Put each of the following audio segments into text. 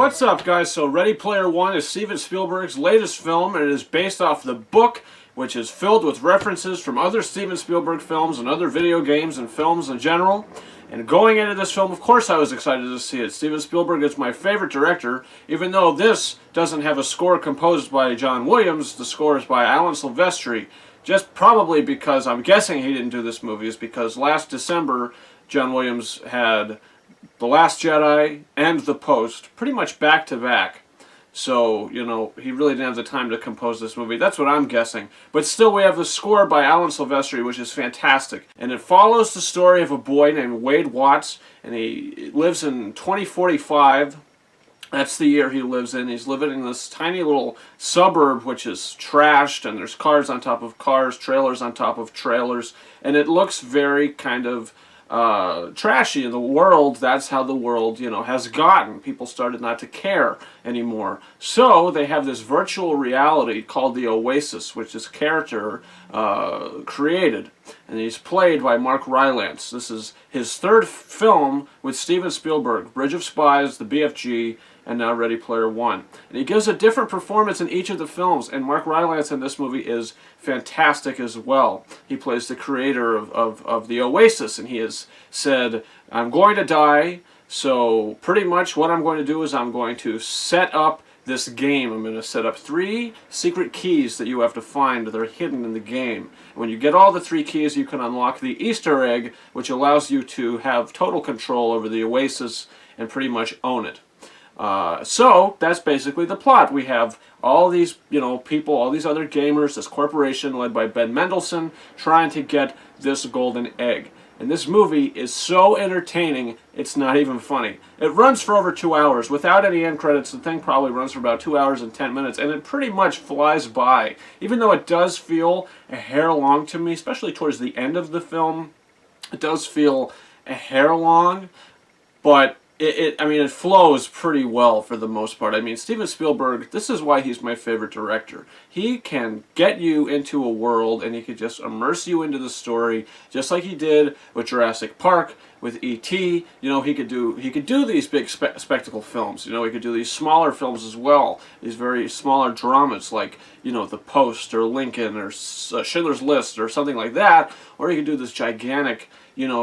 What's up, guys? So Ready Player One is Steven Spielberg's latest film, and it is based off the book, which is filled with references from other Steven Spielberg films and other video games and films in general. And going into this film, of course I was excited to see it. Steven Spielberg is my favorite director, even though this doesn't have a score composed by John Williams. The score is by Alan Silvestri. Just probably because, I'm guessing he didn't do this movie, is because last December John Williams had The Last Jedi and The Post pretty much back to back. So, you know, he really didn't have the time to compose this movie. That's what I'm guessing. But still, we have the score by Alan Silvestri, which is fantastic. And it follows the story of a boy named Wade Watts, and he lives in 2045. That's the year he lives in. He's living in this tiny little suburb which is trashed, and there's cars on top of cars, trailers on top of trailers, and it looks very kind of trashy. In the world, that's how the world, you know, has gotten. People started not to care anymore. So they have this virtual reality called the Oasis, which this character created. And he's played by Mark Rylance. This is his third film with Steven Spielberg, Bridge of Spies, The BFG, and now Ready Player One. And he gives a different performance in each of the films, and Mark Rylance in this movie is fantastic as well. He plays the creator of the Oasis, and he has said, I'm going to die, so pretty much what I'm going to do is I'm going to set up this game. I'm going to set up 3 secret keys that you have to find that are hidden in the game. When you get all the 3 keys, you can unlock the Easter egg, which allows you to have total control over the Oasis and pretty much own it. So that's basically the plot. We have all these, people, all these other gamers, this corporation led by Ben Mendelsohn, trying to get this golden egg. And this movie is so entertaining, it's not even funny. It runs for over 2 hours. Without any end credits, the thing probably runs for about 2 hours and 10 minutes, and it pretty much flies by. Even though it does feel a hair long to me, especially towards the end of the film, it does feel a hair long, but it flows pretty well for the most part. I mean, Steven Spielberg, this is why he's my favorite director. He can get you into a world, and he could just immerse you into the story, just like he did with Jurassic Park, with E.T. He could do these big spectacle films. He could do these smaller films as well. These very smaller dramas like, The Post or Lincoln or Schindler's List or something like that. Or he could do this gigantic,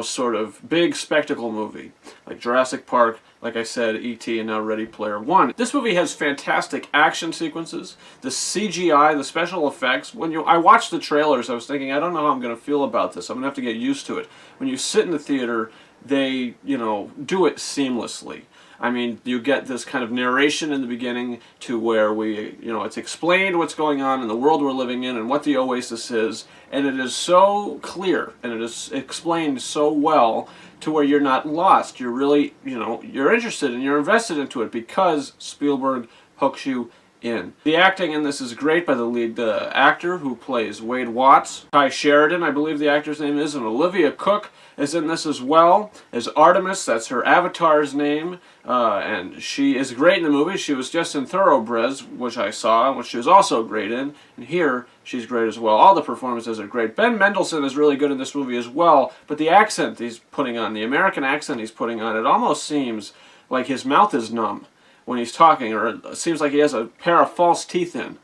sort of big spectacle movie like Jurassic Park, like I said, E.T., and now Ready Player One. This movie has fantastic action sequences. The CGI, the special effects. When I watched the trailers, I was thinking, I don't know how I'm going to feel about this. I'm going to have to get used to it. When you sit in the theater, they, do it seamlessly. I mean, you get this kind of narration in the beginning to where it's explained what's going on in the world we're living in and what the Oasis is, and it is so clear and it is explained so well to where you're not lost. You're really, you're interested and you're invested into it because Spielberg hooks you in. The acting in this is great by the lead actor who plays Wade Watts. Ty Sheridan, I believe the actor's name is, and Olivia Cooke is in this as well as Artemis. That's her avatar's name, and she is great in the movie. She was just in Thoroughbreds, which I saw, which she was also great in, and here she's great as well. All the performances are great. Ben Mendelsohn is really good in this movie as well, but the accent he's putting on, the American accent he's putting on, it almost seems like his mouth is numb when he's talking, or it seems like he has a pair of false teeth in.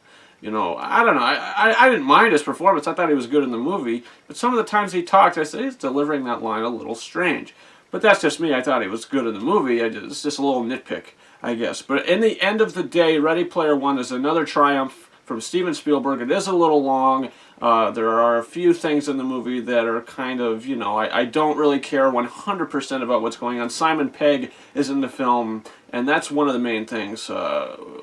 I don't know. I didn't mind his performance. I thought he was good in the movie, but some of the times he talked, I said, he's delivering that line a little strange. But that's just me. I thought he was good in the movie. It's just a little nitpick, I guess. But in the end of the day, Ready Player One is another triumph from Steven Spielberg. It is a little long. There are a few things in the movie that are kind of, I don't really care 100% about what's going on. Simon Pegg is in the film, and that's one of the main things.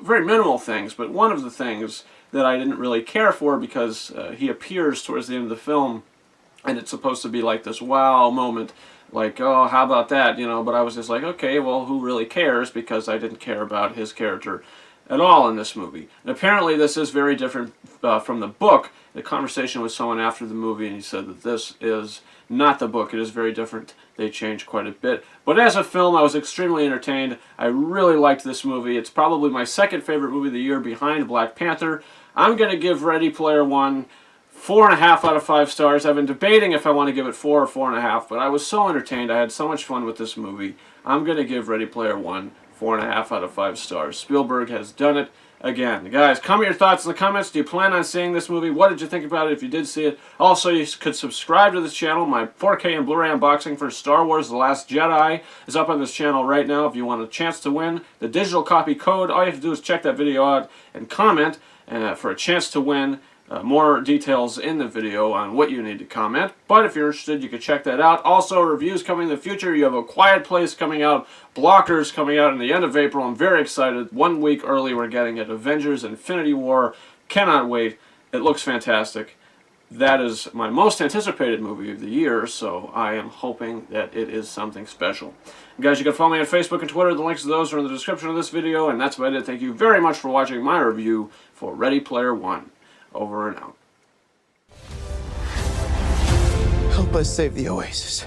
Very minimal things, but one of the things that I didn't really care for because he appears towards the end of the film, and it's supposed to be like this wow moment, like, oh, how about that, but I was just like, okay, well, who really cares, because I didn't care about his character at all in this movie. And apparently this is very different from the book. The conversation with someone after the movie, and he said that this is not the book. It is very different. They changed quite a bit. But as a film, I was extremely entertained. I really liked this movie. It's probably my second favorite movie of the year behind Black Panther. I'm going to give Ready Player One 4.5 out of 5 stars. I've been debating if I want to give it 4 or 4.5, but I was so entertained. I had so much fun with this movie. I'm going to give Ready Player One 4.5 out of 5 stars. Spielberg has done it again. Guys, comment your thoughts in the comments. Do you plan on seeing this movie? What did you think about it if you did see it? Also, you could subscribe to this channel. My 4K and Blu-ray unboxing for Star Wars The Last Jedi is up on this channel right now. If you want a chance to win the digital copy code, all you have to do is check that video out and comment for a chance to win. More details in the video on what you need to comment. But if you're interested, you can check that out. Also, reviews coming in the future. You have A Quiet Place coming out. Blockers coming out in the end of April. I'm very excited. 1 week early we're getting it. Avengers Infinity War. Cannot wait. It looks fantastic. That is my most anticipated movie of the year, so I am hoping that it is something special. And guys, you can follow me on Facebook and Twitter. The links to those are in the description of this video. And that's about it. Thank you very much for watching my review for Ready Player One. Over and out. Help us save the Oasis.